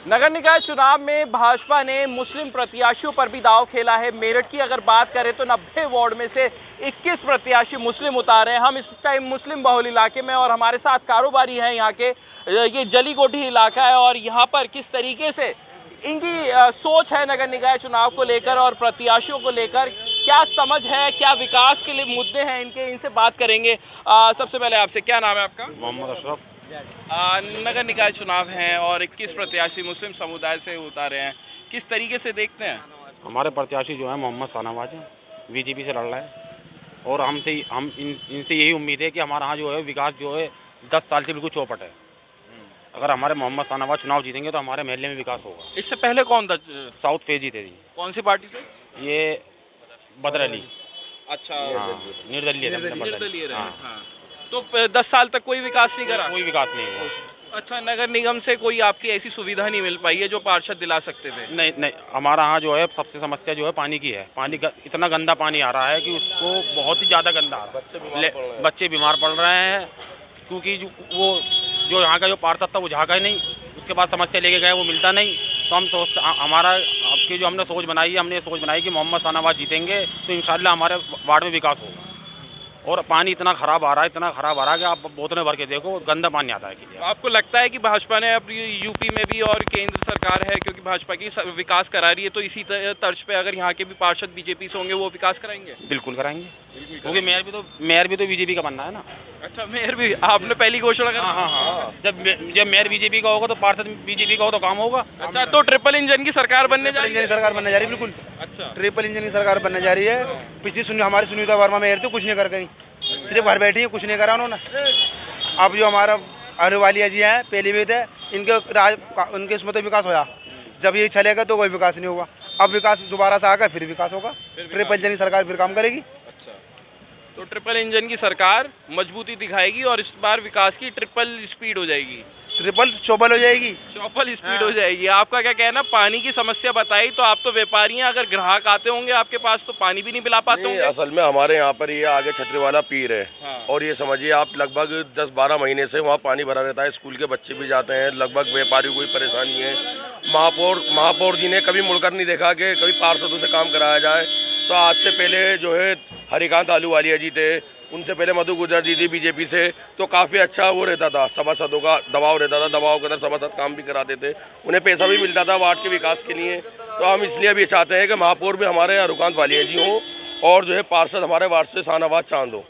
नगर निकाय चुनाव में भाजपा ने मुस्लिम प्रत्याशियों पर भी दांव खेला है। मेरठ की अगर बात करें तो 90 वार्ड में से 21 प्रत्याशी मुस्लिम उतारे हैं। हम इस टाइम मुस्लिम बहुल इलाके में और हमारे साथ कारोबारी हैं यहाँ के। ये जली कोठी इलाका है और यहाँ पर किस तरीके से इनकी सोच है नगर निकाय चुनाव को लेकर और प्रत्याशियों को लेकर, क्या समझ है, क्या विकास के लिए मुद्दे हैं इनके, इनसे बात करेंगे। सबसे पहले आपसे, क्या नाम है आपका? मोहम्मद अशरफ। नगर निकाय चुनाव हैं और 21 प्रत्याशी मुस्लिम समुदाय से उतारे हैं, किस तरीके से देखते हैं? हमारे प्रत्याशी जो है मोहम्मद शाहनवाज हैं, बीजेपी से लड़ रहा है और हम इनसे यही उम्मीद है कि हमारे यहाँ जो है विकास जो है 10 साल से बिल्कुल चौपट है। अगर हमारे मोहम्मद शाहनवाज चुनाव जीतेंगे तो हमारे महल्ले में विकास होगा। इससे पहले कौन था? साउथ फेज जीते थी। कौन सी पार्टी से? ये बदर अली। अच्छा, निर्दलीय निर्दलीय रहे। हाँ। तो 10 साल तक कोई विकास नहीं करा? कोई विकास नहीं हुआ। अच्छा, नगर निगम से कोई आपकी ऐसी सुविधा नहीं मिल पाई है जो पार्षद दिला सकते थे? नहीं, हमारा यहाँ जो है सबसे समस्या जो है पानी की है। इतना गंदा पानी आ रहा है कि उसको बहुत ही ज़्यादा गंदा आ रहा है। बच्चे बीमार पड़ रहे हैं क्योंकि वो जो यहाँ का जो पार्षद था वो यहाँ का ही नहीं, उसके बाद समस्या लेके गए वो मिलता नहीं। तो हम सोचते हमारा आपकी जो हमने सोच बनाई है, हमने सोच बनाई कि मोहम्मद शाहनवाज जीतेंगे तो इंशाल्लाह हमारे वार्ड में विकास होगा। और पानी इतना ख़राब आ रहा है कि आप बोतलें भर के देखो, गंदा पानी आता है। कि आपको लगता है कि भाजपा ने अब यूपी में भी और केंद्र सरकार है क्योंकि भाजपा की विकास करा रही है, तो इसी तर्ज पे अगर यहाँ के भी पार्षद बीजेपी से होंगे वो विकास कराएंगे? बिल्कुल कराएंगे, क्योंकि मेयर भी तो बीजेपी का बनना है ना। अच्छा, मेयर भी आपने पहली घोषणा करा? हाँ। जब मेयर बीजेपी का होगा तो पार्षद बीजेपी का हो तो काम होगा। अच्छा, तो ट्रिपल इंजन की सरकार बनने जा रही है? सरकार बनने जा रही है, बिल्कुल। अच्छा, ट्रिपल इंजन की सरकार बनने जा रही है। पिछली हमारी सुनीता वर्मा मेयर थी, कुछ नहीं कर गई, सिर्फ घर बैठी है, कुछ नहीं करा उन्होंने। अब जो हमारा अहलुवालिया जी हैं, पहली भी थे, उनके उसमें तो विकास होया। जब ये चलेगा तो कोई विकास नहीं होगा। अब विकास दोबारा से आकर फिर विकास होगा। ट्रिपल इंजन की सरकार फिर काम करेगी। अच्छा, तो ट्रिपल इंजन की सरकार मजबूती दिखाएगी और इस बार विकास की ट्रिपल स्पीड हो जाएगी, ट्रिपल चौबल हो जाएगी, चौपल स्पीड हो जाएगी। आपका क्या कहना? पानी की समस्या बताई, तो आप तो व्यापारी हैं, अगर ग्राहक आते होंगे आपके पास तो पानी भी नहीं पिला पाते होंगे? असल में हमारे यहाँ पर ये आगे छतरी वाला पीर है। हाँ। और ये समझिए आप लगभग 10-12 महीने से वहाँ पानी भरा रहता है। स्कूल के बच्चे भी जाते हैं, लगभग व्यापारी को भी परेशानी है। महापौर जी ने कभी मुड़कर नहीं देखा कि कभी पार्षदों से काम कराया जाए। तो आज से पहले जो है हरिकांत आलूवालिया जी थे, उनसे पहले मधु गुजर जी थी बीजेपी से, तो काफ़ी अच्छा वो रहता था, सभासदों का दबाव रहता था, दबाव के अंदर सभासद काम भी कराते थे, उन्हें पैसा भी मिलता था वार्ड के विकास के लिए। तो हम इसलिए भी चाहते हैं कि महापौर भी हमारे हरिकांत वालिया जी हों और जो है पार्षद हमारे वार्ड से शाहनवाज चांद हो।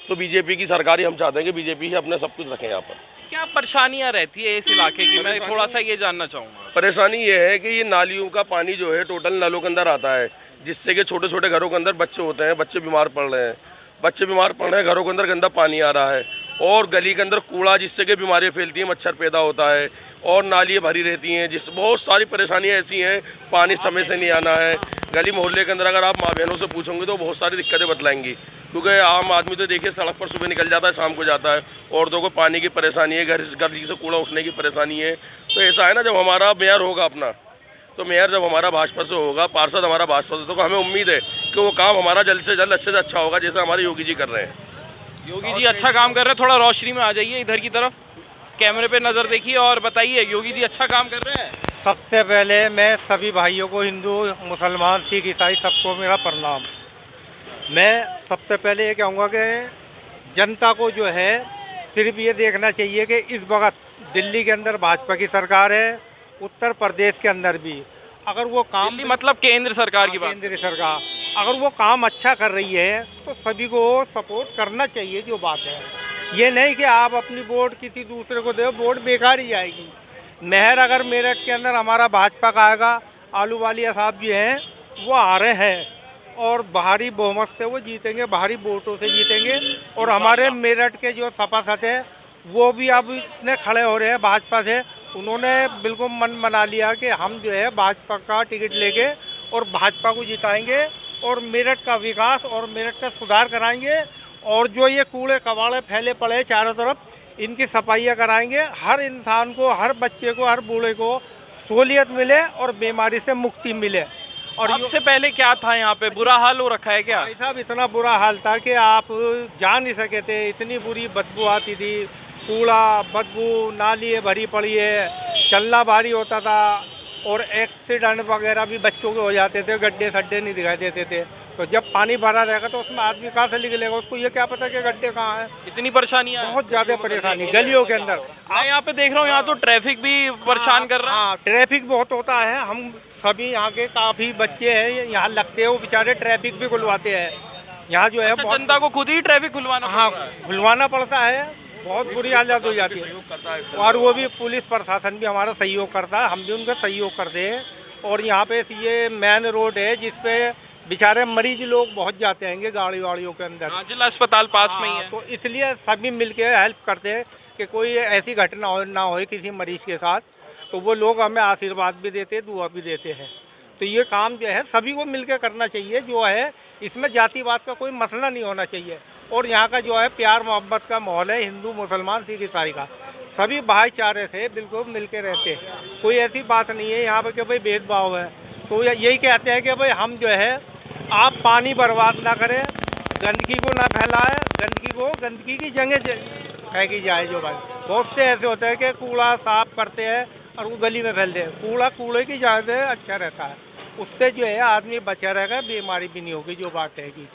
तो बीजेपी की सरकार ही हम चाहते हैं कि बीजेपी ही अपने सब कुछ रखें यहाँ पर। क्या परेशानियां रहती है इस इलाके की, मैं थोड़ा सा ये जानना चाहूँगा। परेशानी ये है कि ये नालियों का पानी जो है टोटल नलों के अंदर आता है, जिससे कि छोटे छोटे घरों के अंदर बच्चे होते हैं, बच्चे बीमार पड़ रहे हैं, घरों के अंदर गंदा पानी आ रहा है। और गली के अंदर कूड़ा, जिससे कि बीमारियाँ फैलती हैं, मच्छर पैदा होता है और नालियाँ भरी रहती हैं, जिस बहुत सारी परेशानियाँ ऐसी हैं। पानी समय से नहीं आना है। गली मोहल्ले के अंदर अगर आप माँ बहनों से पूछोगे तो बहुत सारी दिक्कतें बतलाएंगी, क्योंकि आम आदमी तो देखिए सड़क पर सुबह निकल जाता है, शाम को जाता है। औरतों को पानी की परेशानी है, गली से कूड़ा उठने की परेशानी है। तो ऐसा है ना, जब हमारा मेयर होगा अपना, तो मेयर जब हमारा भाजपा से होगा, पार्षद हमारा भाजपा से, तो हमें उम्मीद है कि वो काम हमारा जल्द से जल्द अच्छे से अच्छा होगा, जैसे हमारे योगी जी कर रहे हैं। योगी जी अच्छा काम कर रहे हैं, थोड़ा रोशनी में आ जाइए, इधर की तरफ कैमरे पे नज़र देखिए और बताइए, योगी जी अच्छा काम कर रहे हैं? सबसे पहले मैं सभी भाइयों को, हिंदू मुसलमान सिख ईसाई सबको मेरा प्रणाम। मैं सबसे पहले ये कहूँगा कि जनता को जो है सिर्फ ये देखना चाहिए कि इस वक्त दिल्ली के अंदर भाजपा की सरकार है, उत्तर प्रदेश के अंदर भी, अगर वो काम, दिल्ली मतलब केंद्र सरकार की बात, केंद्र सरकार अगर वो काम अच्छा कर रही है तो सभी को सपोर्ट करना चाहिए। जो बात है ये नहीं कि आप अपनी वोट किसी दूसरे को दो, वोट बेकार ही जाएगी। मेहर अगर मेरठ के अंदर हमारा भाजपा का आएगा, आलूवालिया साहब जी हैं, वो आ रहे हैं और भारी बहुमत से वो जीतेंगे, भारी वोटों से जीतेंगे। और हमारे मेरठ के जो सभासद हैं वो भी अब इतने खड़े हो रहे हैं भाजपा से, उन्होंने बिल्कुल मन बना लिया कि हम जो है भाजपा का टिकट लेके और भाजपा को जिताएंगे और मेरठ का विकास और मेरठ का सुधार कराएंगे। और जो ये कूड़े कबाड़े फैले पड़े चारों तरफ, इनकी सफाइयाँ कराएंगे। हर इंसान को, हर बच्चे को, हर बूढ़े को सहूलियत मिले और बीमारी से मुक्ति मिले। और सबसे पहले क्या था यहाँ पे, बुरा हाल हो रखा है क्या? भाई साहब इतना बुरा हाल था कि आप जा नहीं सके थे, इतनी बुरी बदबू आती थी, कूड़ा बदबू, नाली भरी पड़ी है, चलना भारी होता था और एक्सीडेंट वगैरह भी बच्चों के हो जाते थे, गड्ढे सड्ढे नहीं दिखाई देते थे। तो जब पानी भरा रहेगा तो उसमें आदमी कहाँ से निकलेगा, उसको ये क्या पता कि गड्ढे कहाँ हैं। इतनी परेशानियां हैं। बहुत ज़्यादा परेशानी गलियों के अंदर। मैं यहाँ पे देख रहा हूँ, यहाँ तो ट्रैफिक भी परेशान कर रहा है। हाँ, ट्रैफिक बहुत होता है। हम सभी यहाँ के काफ़ी बच्चे हैं यहाँ लगते हैं, वो बेचारे ट्रैफिक भी खुलवाते हैं। यहाँ जो है अच्छा, जनता को खुद ही ट्रैफिक खुलवाना हाँ पड़ रहा है। खुलवाना पड़ता है, बहुत बुरी हालत हो जाती है। और वो भी पुलिस प्रशासन भी हमारा सहयोग करता है, हम भी उनका सहयोग करते हैं। और यहाँ पे ये मेन रोड है जिसपे बेचारे मरीज लोग बहुत जाते हैं गाड़ी वाड़ियों के अंदर। हाँ, जिला अस्पताल पास में ही है। तो इसलिए सभी मिलके हेल्प करते हैं कि कोई ऐसी घटना ना हो किसी मरीज के साथ। तो वो लोग हमें आशीर्वाद भी देते हैं, दुआ भी देते हैं। तो ये काम जो है सभी को मिलकर करना चाहिए। जो है इसमें जातिवाद का कोई मसला नहीं होना चाहिए। और यहाँ का जो है प्यार मोहब्बत का माहौल है, हिंदू मुसलमान सिख ईसाई का, सभी भाईचारे से बिल्कुल मिलके रहते हैं। कोई ऐसी बात नहीं है यहाँ पर कि भाई भेदभाव है। तो यही कहते हैं कि भाई हम जो है आप पानी बर्बाद ना करें, गंदगी को ना फैलाएं, गंदगी की जगह फेंकी जाए। जो भाई बहुत से ऐसे होते हैं कि कूड़ा साफ करते हैं और वो गली में फैलते हैं। कूड़े की जगह अच्छा रहता है, उससे जो है आदमी बचा रहेगा, बीमारी भी नहीं होगी। जो बात है कि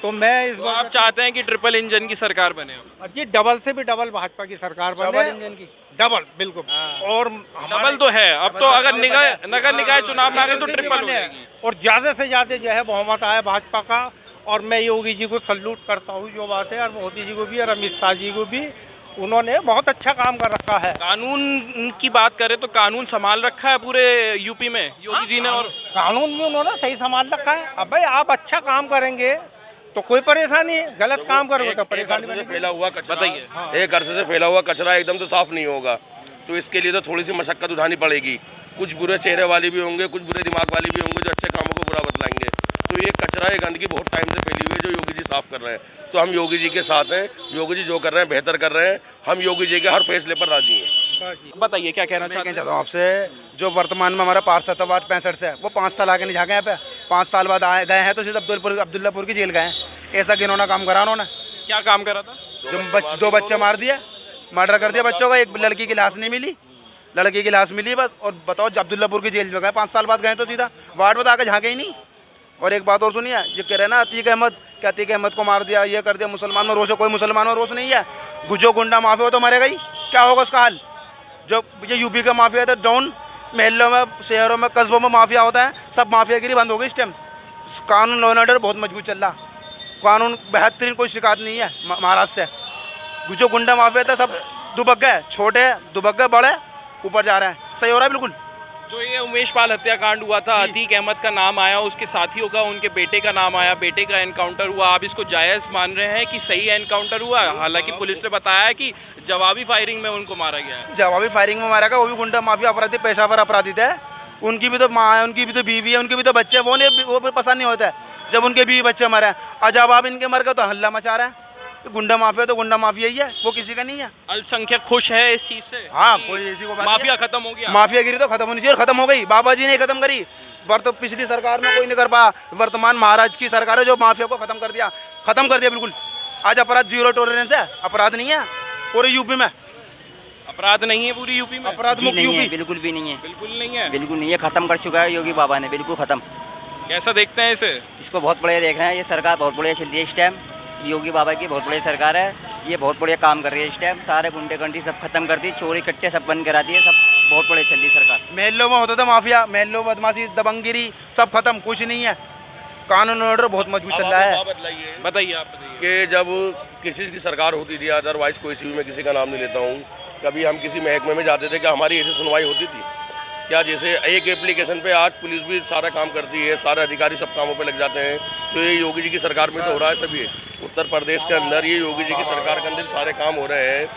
तो मैं इस बार आप चाहते हैं कि ट्रिपल इंजन की सरकार बने? जी डबल से भी डबल भाजपा की सरकार बने, डबल बिल्कुल। और डबल तो है अब तो, अगर नगर निकाय चुनाव में आ गए तो ट्रिपल हो जाएगी। और ज़्यादा से ज़्यादा जो है बहुमत आया भाजपा का। और मैं योगी जी को सल्यूट करता हूँ, जो बात है, और मोदी जी को भी और अमित शाह जी को भी। उन्होंने बहुत अच्छा काम कर रखा है। कानून की बात करें तो कानून संभाल रखा है पूरे यूपी में योगी जी ने। और कानून भी उन्होंने सही संभाल रखा है। अब भाई आप अच्छा काम करेंगे तो कोई परेशानी है, गलत काम करोगे तो परेशानी से फैला हुआ कचरा, बताइए। एक अरसे से फैला हुआ कचरा एकदम तो साफ नहीं होगा। तो इसके लिए तो थोड़ी सी मशक्कत उठानी पड़ेगी। कुछ बुरे चेहरे वाले भी होंगे, कुछ बुरे दिमाग वाले भी होंगे जो अच्छे कामों को बुरा बतलाएंगे। तो ये कचरा, ये गंदगी बहुत टाइम से फैली हुई है जो योगी जी साफ कर रहे हैं। तो हम योगी जी के साथ हैं। योगी जी जो कर रहे हैं बेहतर कर रहे हैं। हम योगी जी के हर फैसले पर राजी हैं। बताइए क्या कहना चाहते हैं? चाहता हूँ आपसे, जो वर्तमान में हमारा पार्षद था वार्ड 65 से, वो 5 साल आगे नहीं झाँके यहाँ पे। 5 साल बाद आए गए हैं तो सिर्फ अब्दुल्लापुर की जेल गए हैं। ऐसा घिनौना काम करा उन्होंने। क्या काम करा था? जो 2 बच्चे मार दिया, मर्डर कर दिया बच्चों का। एक लड़की की लाश नहीं मिली, लड़की की लाश मिली बस। और बताओ अब्दुल्लापुर की जेल में गए, 5 साल बाद गए तो सीधा वार्ड में आके झाँके ही नहीं। और एक बात और सुनिए, जो कह रहे हैं ना अतीक अहमद को मार दिया, ये कर दिया, मुसलमान में रोष है। कोई मुसलमान में रोष नहीं है। जो गुंडा माफिया हो तो मरेगा ही, क्या होगा उसका हाल। जो ये यूपी का माफिया था, डाउन महलों में, शहरों में, कस्बों में माफिया होता है, सब माफियागिरी बंद हो गई इस टाइम। कानून लॉ एंड ऑर्डर बहुत मजबूत चल रहा, कानून बेहतरीन, कोई शिकायत नहीं है महाराष्ट्र से। जो गुंडा माफिया था सब दुबक गए, छोटे दुबक गए, बड़े ऊपर जा रहे हैं। सही हो रहा है बिल्कुल। जो ये उमेश पाल हत्याकांड हुआ था, अतीक अहमद का नाम आया, उसके साथियों का, उनके बेटे का नाम आया, बेटे का एनकाउंटर हुआ। आप इसको जायज़ मान रहे हैं कि सही एनकाउंटर हुआ? हालांकि पुलिस ने बताया है कि जवाबी फायरिंग में उनको मारा गया है। जवाबी फायरिंग में मारा गया, वो भी गुंडा माफिया अपराधी, पेशावर अपराधी थे। उनकी भी तो माँ है, उनकी भी तो बीवी है, उनके भी तो बच्चे हैं। वो भी पसंद नहीं होता है जब उनके बीवी बच्चे मरे हैं। और जब आप इनके मर गए तो हल्ला मचा रहा है। गुंडा माफिया तो गुंडा माफिया ही है, वो किसी का नहीं है। अल्पसंख्यक खुश है इस चीज से? हाँ, कोई ऐसी को बात माफिया खत्म हो गया। माफियागिरी तो खत्म होनी चाहिए, खत्म हो गई। बाबा जी ने खत्म करी, तो पिछली सरकार में कोई नहीं कर पाया। वर्तमान महाराज की सरकार है जो माफिया को खत्म कर दिया बिल्कुल। आज अपराध 0 टॉलरेंस है, अपराध नहीं है पूरे यूपी में। अपराध नहीं है पूरी यूपी में? अपराध मुक्त नहीं है, यूपी बिल्कुल भी नहीं है। बिल्कुल नहीं है। बिल्कुल नहीं है, खत्म कर चुका है योगी बाबा ने, बिल्कुल खत्म। कैसा देखते हैं इसे? इसको बहुत बढ़िया देख रहे हैं। ये सरकार बहुत बढ़िया चल रही है इस टाइम। योगी बाबा की बहुत बढ़िया सरकार है, ये बहुत बढ़िया काम कर रही है इस टाइम। सारे गुंडे कंडी सब खत्म कर दी, चोरी कट्टे सब बंद करा दिए, सब बहुत बढ़िया चल रही सरकार। महलों में होता था माफिया, महलों बदमाशी दबंगिरी सब खत्म, कुछ नहीं है। कानून ऑर्डर बहुत मजबूत चल रहा है। बताइए आप बताइए। कि जब किसी की सरकार होती थी, अदरवाइज कोई सी भी, मैं किसी का नाम नहीं लेता हूँ, कभी हम किसी महकमे में जाते थे कि हमारी ऐसी सुनवाई होती थी क्या? जैसे एक एप्लीकेशन पे आज पुलिस भी सारा काम करती है, सारे अधिकारी सब कामों पे लग जाते हैं। तो ये योगी जी की सरकार में तो हो रहा है सभी। उत्तर प्रदेश के अंदर ये योगी जी की सरकार के अंदर सारे काम हो रहे हैं।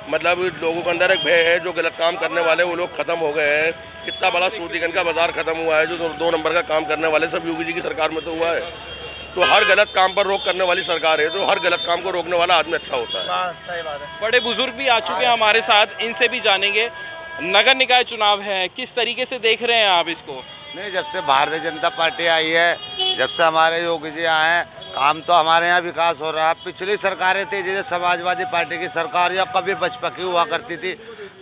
मतलब लोगों के अंदर एक भय है, जो गलत काम करने वाले वो लोग खत्म हो गए हैं। कितना बड़ा सूतीगंज का बाजार खत्म हुआ है, जो 2 नंबर का काम करने वाले सब योगी जी की सरकार में तो हुआ है। तो हर गलत काम पर रोक करने वाली सरकार है, तो हर गलत काम को रोकने वाला आदमी अच्छा होता है। सही बात है। बड़े बुजुर्ग भी आ चुके हैं हमारे साथ, इनसे भी जानेंगे। नगर निकाय चुनाव है, किस तरीके से देख रहे हैं आप इसको? नहीं, जब से भारतीय जनता पार्टी आई है, जब से हमारे योगी जी आए हैं, काम तो हमारे यहाँ विकास हो रहा है। पिछली सरकारें थी जैसे समाजवादी पार्टी की सरकार या कभी बसपा की हुआ करती थी,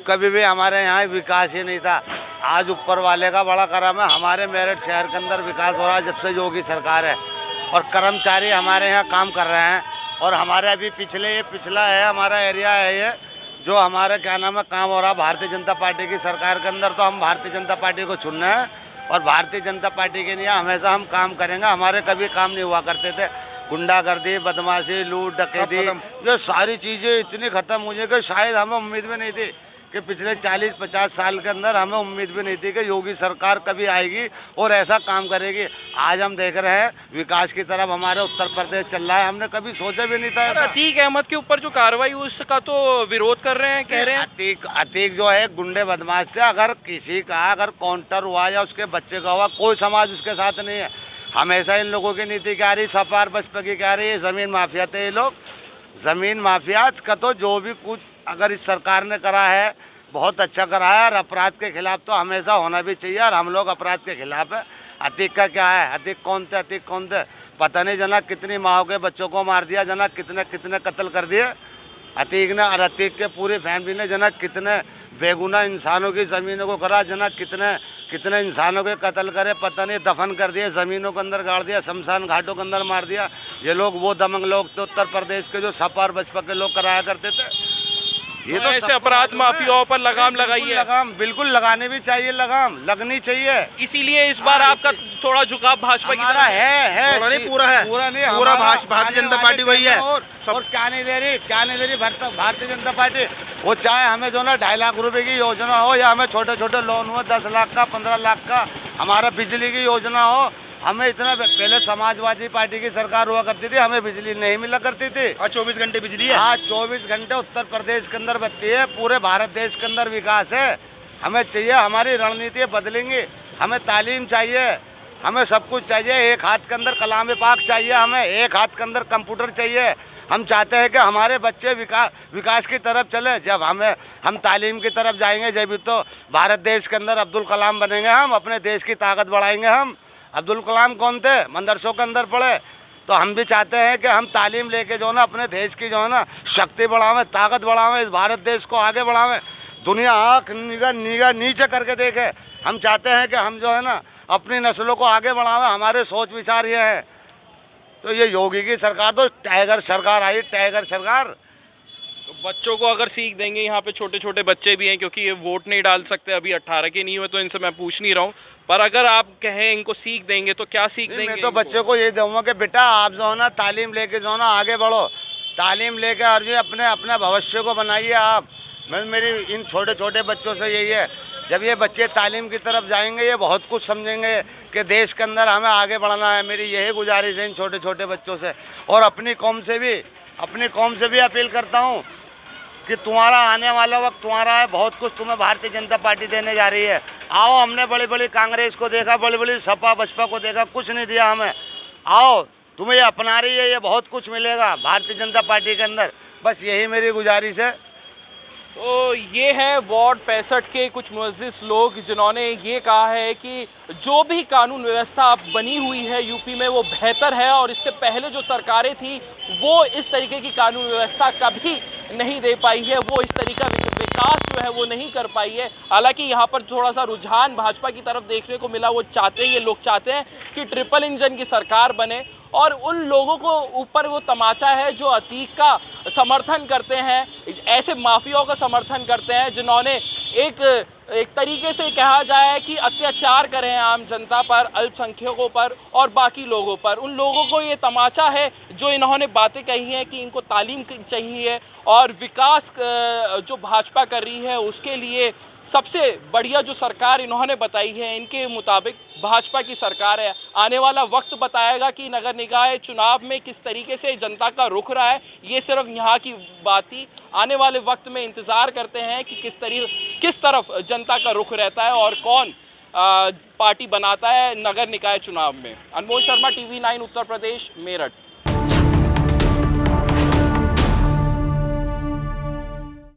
कभी भी हमारे यहाँ विकास ही नहीं था। आज ऊपर वाले का बड़ा करम है, हमारे मेरठ शहर के अंदर विकास हो रहा है जब से योगी सरकार है, और कर्मचारी हमारे यहाँ काम कर रहे हैं। और हमारे अभी पिछला है हमारा एरिया है ये, जो हमारा क्या नाम है काम हो रहा है भारतीय जनता पार्टी की सरकार के अंदर, तो हम भारतीय जनता पार्टी को चुनना है और भारतीय जनता पार्टी के लिए हमेशा हम काम करेंगे। हमारे कभी काम नहीं हुआ करते थे, गुंडागर्दी, बदमाशी, लूट डकैती, ये सारी चीज़ें इतनी ख़त्म हुई है कि शायद हमें उम्मीद भी नहीं थी कि पिछले 40-50 साल के अंदर हमें उम्मीद भी नहीं थी कि योगी सरकार कभी आएगी और ऐसा काम करेगी। आज हम देख रहे हैं विकास की तरफ हमारे उत्तर प्रदेश चल रहा है, हमने कभी सोचा भी नहीं था ऐसा। अतीक अहमद के ऊपर जो कार्रवाई हुई उसका तो विरोध कर रहे हैं, कह रहे हैं अतीक जो है गुंडे बदमाश थे। अगर किसी का अगर काउंटर हुआ या उसके बच्चे का हुआ, कोई समाज उसके साथ नहीं है। हमेशा इन लोगों की नीति क्या रही, सपा और बसपा की क्या रही, ज़मीन माफिया थे ये लोग। ज़मीन माफिया का तो जो भी कुछ अगर इस सरकार ने करा है बहुत अच्छा करा है, और अपराध के खिलाफ तो हमेशा होना भी चाहिए, और हम लोग अपराध के खिलाफ है। अतीक का क्या है, अतीक कौन थे पता नहीं, जना कितनी माओ के बच्चों को मार दिया, जना कितने कत्ल कर दिए अतीक ने, और अतीक के पूरी फैमिली ने जना कितने बेगुनाह इंसानों की ज़मीनों को करा, जना कितने इंसानों के कत्ल करे, पता नहीं दफन कर दिए, ज़मीनों के अंदर गाड़ दिया, शमशान घाटों के अंदर मार दिया। ये लोग वो दमंग लोग तो उत्तर प्रदेश के जो सपा और बसपा के लोग कराया करते थे। ये तो ऐसे अपराध माफियाओं पर लगाम लगाई है। लगाम बिल्कुल लगाने भी चाहिए, लगाम लगनी चाहिए। इसीलिए इस बार आपका थोड़ा झुकाव भाजपा की तरफ है पूरा नहीं, पूरा भारतीय जनता पार्टी वही है। और क्या नहीं दे रही भारतीय जनता पार्टी। वो चाहे हमें जो ना 2.5 लाख रुपए की योजना हो, या हमें छोटे छोटे लोन हो 10 लाख का 15 लाख का, हमारा बिजली की योजना हो। हमें इतना पहले समाजवादी पार्टी की सरकार हुआ करती थी, हमें बिजली नहीं मिला करती थी। आज 24 घंटे बिजली है। आज 24 घंटे उत्तर प्रदेश के अंदर बत्ती है। पूरे भारत देश के अंदर विकास है। हमें चाहिए, हमारी रणनीति बदलेंगी। हमें तालीम चाहिए, हमें सब कुछ चाहिए। एक हाथ के अंदर कलाम पाक चाहिए, हमें एक हाथ के अंदर कंप्यूटर चाहिए। हम चाहते हैं कि हमारे बच्चे विकास की तरफ चले। जब हम तालीम की तरफ जाएंगे, जब तो भारत देश के अंदर अब्दुल कलाम बनेंगे। हम अपने देश की ताकत बढ़ाएंगे। हम अब्दुल कलाम कौन थे, मदरसों के अंदर पढ़े। तो हम भी चाहते हैं कि हम तालीम लेके जो ना अपने देश की जो है ना शक्ति बढ़ावें, ताकत बढ़ावें, इस भारत देश को आगे बढ़ावें। दुनिया आँख निगाह नीचे करके देखे। हम चाहते हैं कि हम जो है ना अपनी नस्लों को आगे बढ़ावें। हमारे सोच विचार ये है। तो ये योगी की सरकार तो टाइगर सरकार आई, टाइगर सरकार। बच्चों को अगर सीख देंगे, यहाँ पे छोटे छोटे बच्चे भी हैं, क्योंकि ये वोट नहीं डाल सकते, अभी 18 के नहीं हुए, तो इनसे मैं पूछ नहीं रहा हूँ, पर अगर आप कहें इनको सीख देंगे तो क्या सीख देंगे? मैं तो बच्चे को ये दूंगा कि बेटा आप जो है ना तालीम लेके जो है ना आगे बढ़ो। तालीम लेके और जो अपने भविष्य को बनाइए आप। मेरी इन छोटे छोटे बच्चों से यही है, जब ये बच्चे तालीम की तरफ जाएंगे ये बहुत कुछ समझेंगे कि देश के अंदर हमें आगे बढ़ना है। मेरी यही गुजारिश है इन छोटे छोटे बच्चों से। और अपनी कौम से भी अपील करता हूँ कि तुम्हारा आने वाला वक्त तुम्हारा है। बहुत कुछ तुम्हें भारतीय जनता पार्टी देने जा रही है। आओ, हमने बड़ी बड़ी कांग्रेस को देखा, बड़ी बड़ी सपा बसपा को देखा, कुछ नहीं दिया हमें। आओ, तुम्हें ये अपना रही है, ये बहुत कुछ मिलेगा भारतीय जनता पार्टी के अंदर। बस यही मेरी गुजारिश है। तो ये है वार्ड 65 के कुछ मुअज़्ज़िज़ लोग, जिन्होंने ये कहा है कि जो भी कानून व्यवस्था अब बनी हुई है यूपी में वो बेहतर है, और इससे पहले जो सरकारें थी वो इस तरीके की कानून व्यवस्था कभी नहीं दे पाई है, वो इस तरीका विकास जो है वो नहीं कर पाई है। हालांकि यहाँ पर थोड़ा सा रुझान भाजपा की तरफ देखने को मिला। वो चाहते हैं, ये लोग चाहते हैं कि ट्रिपल इंजन की सरकार बने, और उन लोगों को ऊपर वो तमाचा है जो अतीक का समर्थन करते हैं, ऐसे माफियाओं का समर्थन करते हैं जिन्होंने एक तरीके से कहा जाए कि अत्याचार करे हैं आम जनता पर, अल्पसंख्यकों पर और बाकी लोगों पर। उन लोगों को ये तमाचा है जो इन्होंने बातें कही हैं कि इनको तालीम चाहिए और विकास जो भाजपा कर रही है उसके लिए सबसे बढ़िया जो सरकार इन्होंने बताई है, इनके मुताबिक भाजपा की सरकार है। आने वाला वक्त बताएगा कि नगर निकाय चुनाव में किस तरीके से जनता का रुख रहा है। ये सिर्फ यहाँ की बात थी। आने वाले वक्त में इंतज़ार करते हैं कि किस तरफ जनता का रुख रहता है और कौन पार्टी बनाता है नगर निकाय चुनाव में। अनमोल शर्मा, TV9 उत्तर प्रदेश, मेरठ।